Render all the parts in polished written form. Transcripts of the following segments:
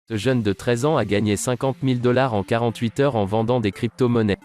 Ce jeune de 13 ans a gagné 50 000 $ en 48 heures en vendant des crypto-monnaies.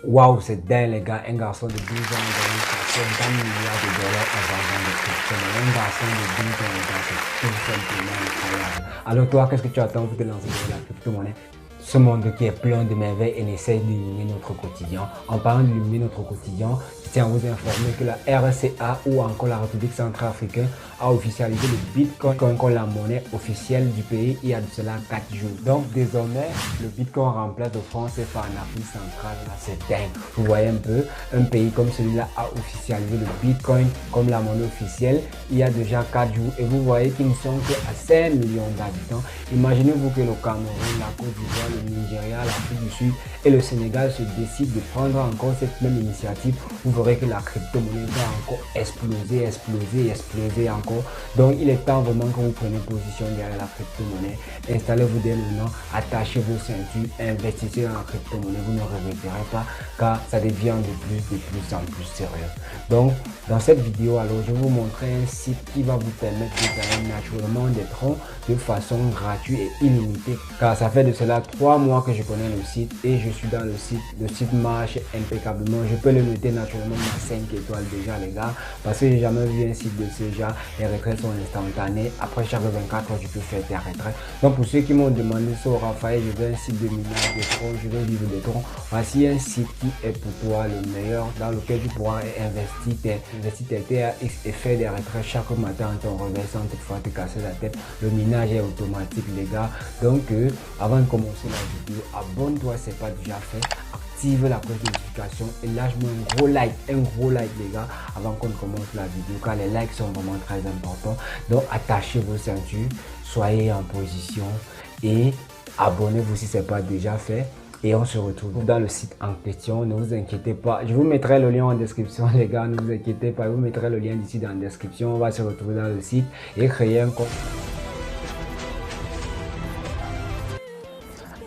Waouh, c'est dingue, les gars. Un garçon de 12 ans a gagné 50 milliards de dollars en vendant des crypto-monnaies. Un garçon de 12 ans, les gars, c'est tout simplement incroyable. Alors, toi, qu'est-ce que tu attends pour te lancer dans la crypto-monnaie? Ce monde qui est plein de merveilles et essaie d'illuminer notre quotidien. En parlant d'illuminer notre quotidien, je tiens à vous informer que la RCA ou encore la République centrafricaine a officialisé le Bitcoin comme la monnaie officielle du pays il y a de cela 4 jours. Donc désormais, le Bitcoin remplace le franc CFA en Afrique centrale. C'est dingue. Vous voyez un peu, un pays comme celui-là a officialisé le Bitcoin comme la monnaie officielle il y a déjà 4 jours. Et vous voyez qu'ils ne sont qu'à 5 millions d'habitants. Imaginez-vous que le Cameroun, la Côte d'Ivoire, le Nigeria, l'Afrique du Sud et le Sénégal se décident de prendre encore cette même initiative. Vous verrez que la crypto-monnaie va encore exploser encore. Donc il est temps vraiment que vous preniez position derrière la crypto-monnaie. Installez-vous dès maintenant, attachez vos ceintures, investissez dans la crypto-monnaie. Vous ne regretterez pas car ça devient de plus en plus sérieux. Donc dans cette vidéo, alors je vais vous montrer un site qui va vous permettre de gagner naturellement des troncs de façon gratuite et illimitée. Car ça fait de cela 3 mois que je connais le site et je suis dans le site. Le site marche impeccablement. Je peux le noter naturellement à 5 étoiles déjà, les gars, parce que j'ai jamais vu un site de ce genre. Les retraites sont instantanées. Après chaque 24 heures, tu peux faire tes retraites. Donc pour ceux qui m'ont demandé sur Raphaël, je veux un site de minage de troncs, je veux vivre de troncs. Voici un site qui est pour toi le meilleur, dans lequel tu pourras investir tes TAX et faire des retraites chaque matin en ton réveil sans toutefois te casser la tête. Le minage est automatique, les gars. Donc avant de commencer la vidéo, abonne-toi si ce n'est pas déjà fait. Active la cloche de notification et lâche-moi un gros like les gars avant qu'on commence la vidéo car les likes sont vraiment très importants. Donc attachez vos ceintures, soyez en position et abonnez-vous si ce n'est pas déjà fait. Et on se retrouve dans le site en question. Ne vous inquiétez pas. Je vous mettrai le lien en description, les gars. Ne vous inquiétez pas. Je vous mettrai le lien d'ici dans la description. On va se retrouver dans le site et créer un compte.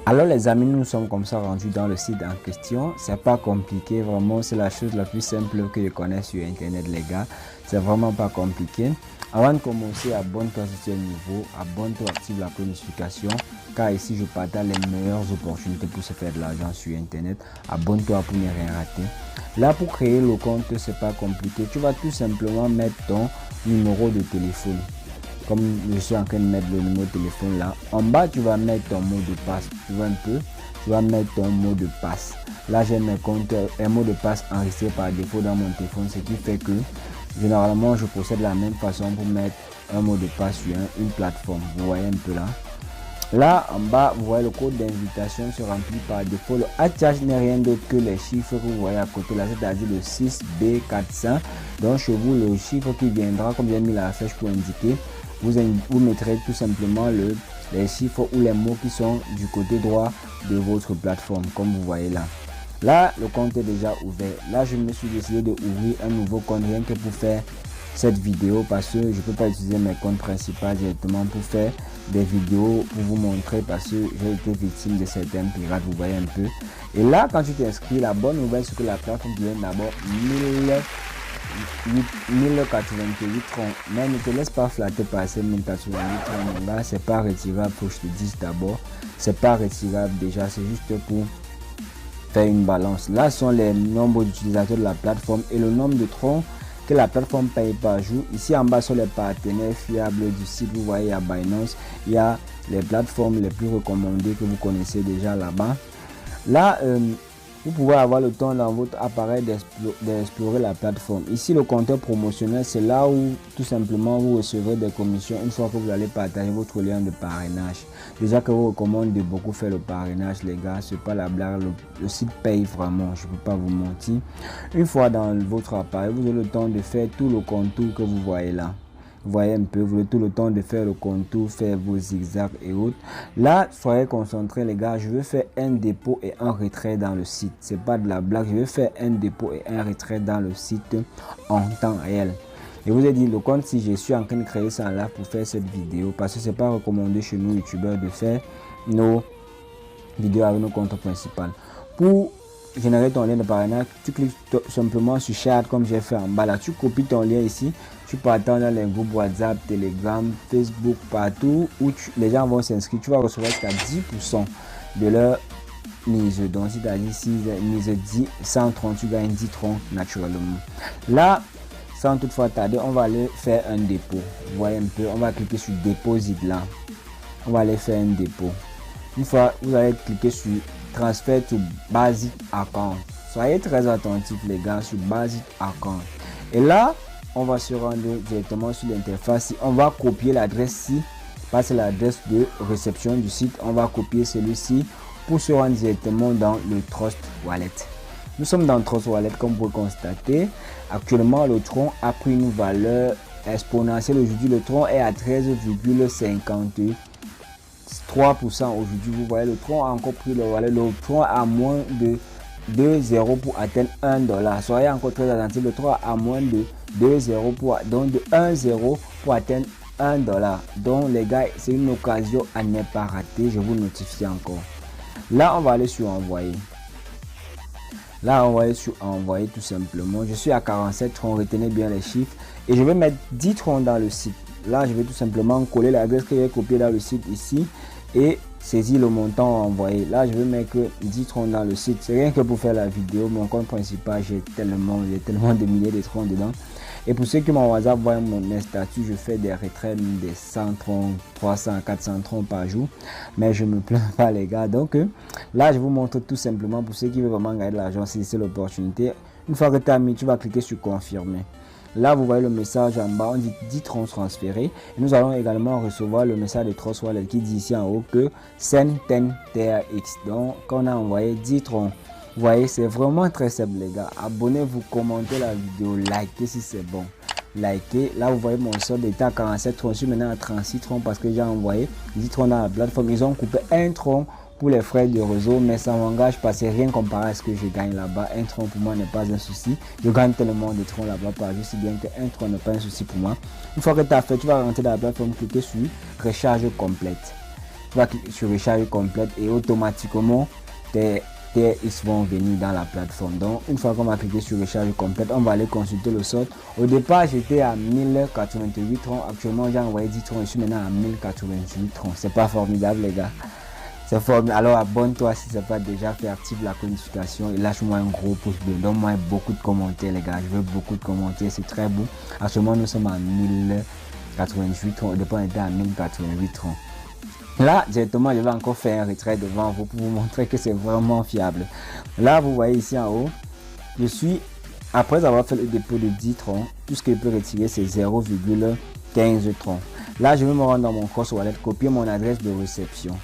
Alors les amis, nous sommes comme ça rendus dans le site en question. C'est pas compliqué, vraiment, c'est la chose la plus simple que je connais sur internet, les gars. C'est vraiment pas compliqué. Avant de commencer, abonne-toi si tu es nouveau, abonne-toi, active la notification, car ici je partage les meilleures opportunités pour se faire de l'argent sur internet. Abonne-toi pour ne rien rater. Là, pour créer le compte, c'est pas compliqué. Tu vas tout simplement mettre ton numéro de téléphone. Comme je suis en train de mettre le numéro de téléphone là, en bas tu vas mettre ton mot de passe. Tu vois un peu, tu vas mettre ton mot de passe. Là j'ai mes comptes, un mot de passe enregistré par défaut dans mon téléphone, ce qui fait que généralement je procède de la même façon pour mettre un mot de passe sur une plateforme. Vous voyez un peu là. Là en bas vous voyez le code d'invitation se remplit par défaut. Le # n'est rien d'autre que les chiffres que vous voyez à côté là, c'est-à-dire le 6B400. Donc chez vous le chiffre qui viendra, comme j'ai mis la flèche pour indiquer, vous mettrez tout simplement les chiffres ou les mots qui sont du côté droit de votre plateforme, comme vous voyez là. Là, le compte est déjà ouvert. Là, je me suis décidé d'ouvrir un nouveau compte rien que pour faire cette vidéo parce que je ne peux pas utiliser mes comptes principaux directement pour faire des vidéos pour vous montrer parce que j'ai été victime de certains pirates, vous voyez un peu. Et là, quand tu t'inscris, la bonne nouvelle c'est que la plateforme vient d'abord 1088 troncs, mais ne te laisse pas flatter par ces 1088 troncs là, c'est pas retirable, faut que je te dise d'abord, c'est pas retirable déjà, c'est juste pour faire une balance. Là sont les nombres d'utilisateurs de la plateforme et le nombre de troncs que la plateforme paye par jour. Ici en bas sont les partenaires fiables du site, vous voyez, il y a Binance, il y a les plateformes les plus recommandées que vous connaissez déjà là-bas. Là, vous pouvez avoir le temps dans votre appareil d'explorer la plateforme. Ici, le compteur promotionnel, c'est là où tout simplement vous recevrez des commissions une fois que vous allez partager votre lien de parrainage. Déjà que vous recommande de beaucoup faire le parrainage, les gars, c'est pas la blague, le site paye vraiment, je ne peux pas vous mentir. Une fois dans votre appareil, vous avez le temps de faire tout le contour que vous voyez là. Vous voyez un peu, vous avez tout le temps de faire le contour, faire vos zigzags et autres. Là, soyez concentrés les gars, je vais faire un dépôt et un retrait dans le site. C'est pas de la blague, je vais faire un dépôt et un retrait dans le site en temps réel. Je vous ai dit le compte si je suis en train de créer ça là pour faire cette vidéo parce que c'est pas recommandé chez nous youtubeurs de faire nos vidéos avec nos comptes principaux. Pour générer ton lien de parrainage, tu cliques simplement sur Share comme j'ai fait en bas là. Tu copies ton lien ici, tu partages dans les groupes WhatsApp, Telegram, Facebook, partout où les gens vont s'inscrire. Tu vas recevoir jusqu'à 10% de leur mise. Donc si tu as dit 6 mise 10, 130, tu gagnes 10 troncs naturellement. Là, sans toutefois tarder, on va aller faire un dépôt. Vous voyez un peu, on va cliquer sur Deposit là. On va aller faire un dépôt. Une fois, vous allez cliquer sur Transfer to Basic Account. Soyez très attentifs les gars sur Basic Account. Et là, on va se rendre directement sur l'interface. On va copier l'adresse ci, parce que l'adresse de réception du site. On va copier celui-ci pour se rendre directement dans le Trust Wallet. Nous sommes dans Trust Wallet comme vous pouvez constater. Actuellement, le Tron a pris une valeur exponentielle. Aujourd'hui, le Tron est à 13,53%. Aujourd'hui, vous voyez, le Tron a encore pris le wallet. Le Tron a moins de 2,0 pour atteindre $1. Soyez encore très attentifs. Le Tron a moins de 2,0 donc de 1,0 pour atteindre $1. Donc les gars, c'est une occasion à ne pas rater. Je vous notifie encore. Là, on va aller sur envoyer. Là, on va aller sur envoyer tout simplement. Je suis à 47 troncs. Retenez bien les chiffres. Et je vais mettre 10 troncs dans le site. Là, je vais tout simplement coller l'adresse que j'ai copiée dans le site ici et saisir le montant envoyé. Là, je vais mettre 10 troncs dans le site. C'est rien que pour faire la vidéo. Mon compte principal, j'ai tellement de milliers de troncs dedans. Et pour ceux qui m'ont WhatsApp, voient mes statuts, je fais des retraits des 100 troncs, 300, 400 troncs par jour. Mais je me plains pas les gars. Donc là, je vous montre tout simplement pour ceux qui veulent vraiment gagner de l'argent, si c'est l'opportunité. Une fois que tu as mis, tu vas cliquer sur confirmer. Là, vous voyez le message en bas, on dit 10 troncs transférés. Et nous allons également recevoir le message de Trust Wallet qui dit ici en haut que Send 10 TRX. Donc, quand on a envoyé 10 troncs, vous voyez, c'est vraiment très simple les gars. Abonnez-vous, commentez la vidéo, likez si c'est bon. Likez. Là, vous voyez mon solde était à 47 troncs. Je suis maintenant à 36 troncs parce que j'ai envoyé 10 troncs dans la plateforme. Ils ont coupé un tronc pour les frais de réseau, mais ça m'engage pas, c'est rien comparé à ce que je gagne là-bas. Un tronc pour moi n'est pas un souci. Je gagne tellement de troncs là-bas par jour, si bien que un tronc n'est pas un souci pour moi. Une fois que tu as fait, tu vas rentrer dans la plateforme, cliquer sur recharge complète. Tu vas cliquer sur recharge complète et automatiquement tes TRX vont venir dans la plateforme. Donc une fois qu'on va cliquer sur recharge complète, on va aller consulter le solde. Au départ, j'étais à 1088 troncs. Actuellement, j'ai envoyé 10 troncs. Je suis maintenant à 1088 troncs. C'est pas formidable les gars. C'est formidable. Alors abonne-toi si ce n'est pas déjà fait, active la notification et lâche-moi un gros pouce bleu. Donne-moi beaucoup de commentaires les gars. Je veux beaucoup de commentaires, c'est très beau. Actuellement nous sommes à 1088 troncs. Au départ on était à 1088 troncs. Là directement je vais encore faire un retrait devant vous pour vous montrer que c'est vraiment fiable. Là vous voyez ici en haut, je suis, après avoir fait le dépôt de 10 troncs, tout ce que je peux retirer c'est 0,15 troncs. Là je vais me rendre dans mon Trust Wallet, copier mon adresse de réception.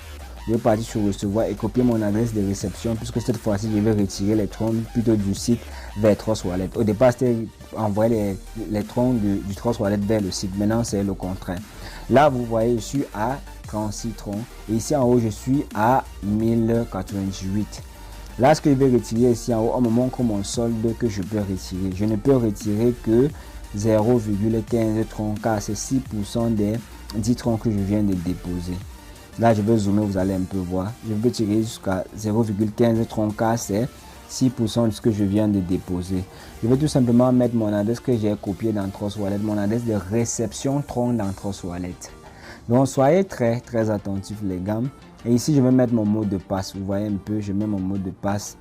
Je vais partir sur recevoir et copier mon adresse de réception puisque cette fois-ci je vais retirer les troncs plutôt du site vers Trust Wallet. Au départ c'était envoyer les troncs du Trust Wallet vers le site. Maintenant c'est le contraire. Là vous voyez je suis à 36 troncs et ici en haut je suis à 1088. Là ce que je vais retirer ici en haut, on me montre mon solde que je peux retirer. Je ne peux retirer que 0,15 troncs car c'est 6% des 10 troncs que je viens de déposer. Là, je vais zoomer, vous allez un peu voir. Je vais tirer jusqu'à 0,15 troncs car c'est 6% de ce que je viens de déposer. Je vais tout simplement mettre mon adresse que j'ai copié dans Trust Wallet, mon adresse de réception tronc dans Trust Wallet. Donc, soyez très attentifs les gars. Et ici, je vais mettre mon mot de passe. Vous voyez un peu, je mets mon mot de passe.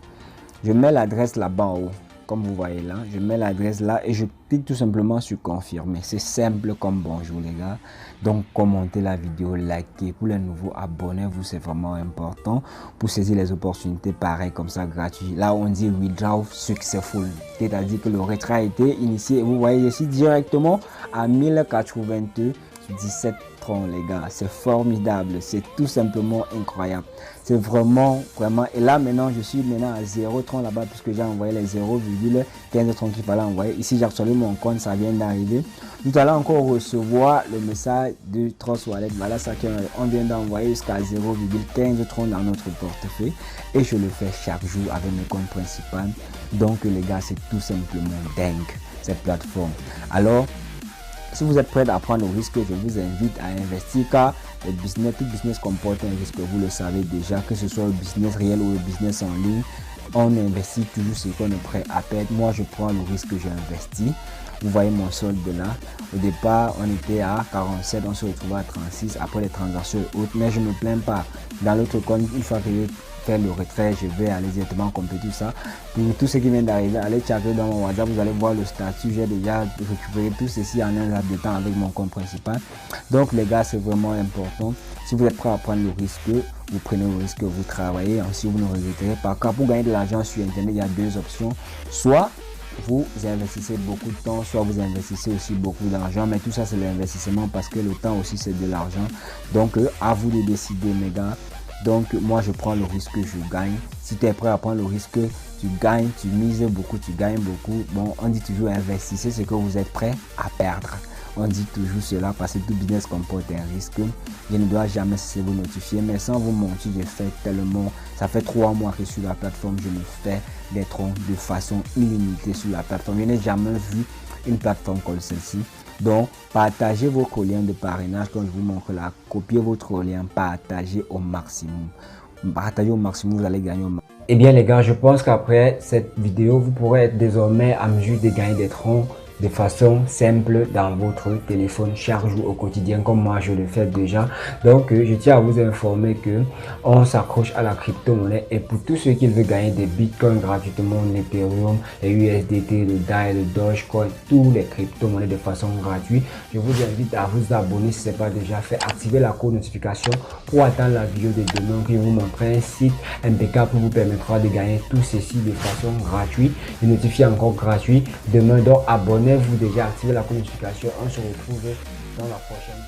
Je mets l'adresse là-bas en haut. Comme vous voyez là, je mets l'adresse là et je clique tout simplement sur confirmer. C'est simple comme bonjour les gars. Donc commentez la vidéo, likez. Pour les nouveaux, abonnez-vous, c'est vraiment important pour saisir les opportunités pareilles comme ça gratuites. Là on dit withdraw successful, c'est-à-dire que le retrait a été initié. Vous voyez ici directement à 1097 troncs les gars. C'est formidable, c'est tout simplement incroyable. C'est vraiment et là maintenant je suis maintenant à 0 troncs là-bas puisque j'ai envoyé les 0,15 troncs qu'il fallait envoyer. Ici j'ai actualisé mon compte, ça vient d'arriver. Tout à l'heure encore recevoir le message de Trust Wallet. Voilà ça qu'on vient d'envoyer jusqu'à 0,15 troncs dans notre portefeuille et je le fais chaque jour avec mon compte principal. Donc les gars, c'est tout simplement dingue cette plateforme. Alors si vous êtes prêts à prendre le risque, je vous invite à investir car le business, tout business comporte un risque, vous le savez déjà, que ce soit le business réel ou le business en ligne. on investit toujours ce qu'on est prêt à perdre. Moi, je prends le risque que j'ai investi. Vous voyez mon solde là. Au départ, on était à 47, on se retrouve à 36 après les transactions hautes. Mais je ne me plains pas. Dans l'autre compte, une fois que je fais le retrait, je vais aller directement compléter tout ça. Pour tout ce qui vient d'arriver, allez checker dans mon WhatsApp, vous allez voir le statut. J'ai déjà récupéré tout ceci en un laps de temps avec mon compte principal. Donc les gars, c'est vraiment important. Si vous êtes prêt à prendre le risque, vous prenez le risque, vous travaillez. Ensuite, vous ne regretterez pas. Car pour gagner de l'argent sur Internet, il y a deux options. Soit vous investissez beaucoup de temps, soit vous investissez aussi beaucoup d'argent, mais tout ça c'est l'investissement parce que le temps aussi c'est de l'argent. Donc à vous de décider mes gars. Donc moi je prends le risque, je gagne. Si tu es prêt à prendre le risque, tu gagnes, tu mises beaucoup, tu gagnes beaucoup. Bon, on dit toujours investissez ce que vous êtes prêt à perdre. On dit toujours cela parce que tout business comporte un risque. Je ne dois jamais cesser vous notifier, mais sans vous mentir, j'ai fait tellement. Ça fait 3 mois que sur la plateforme, je me fais des troncs de façon illimitée sur la plateforme. Je n'ai jamais vu une plateforme comme celle-ci. Donc, partagez votre lien de parrainage quand je vous montre là. Copiez votre lien, partagez au maximum. Partagez au maximum, vous allez gagner au maximum. Eh bien les gars, je pense qu'après cette vidéo, vous pourrez être désormais à mesure de gagner des troncs de façon simple dans votre téléphone chaque jour au quotidien comme moi je le fais déjà. Donc je tiens à vous informer que on s'accroche à la crypto-monnaie et pour tous ceux qui veulent gagner des bitcoins gratuitement, l'Ethereum, les USDT, le DAI, le Dogecoin, tous les crypto-monnaies de façon gratuite, je vous invite à vous abonner si ce n'est pas déjà fait, activer la cloche notification pour attendre la vidéo de demain qui vous montre un site impeccable pour vous permettra de gagner tout ceci de façon gratuite, de notifier encore gratuit demain. Donc abonnez vous déjà, activez la notification, on se retrouve dans la prochaine.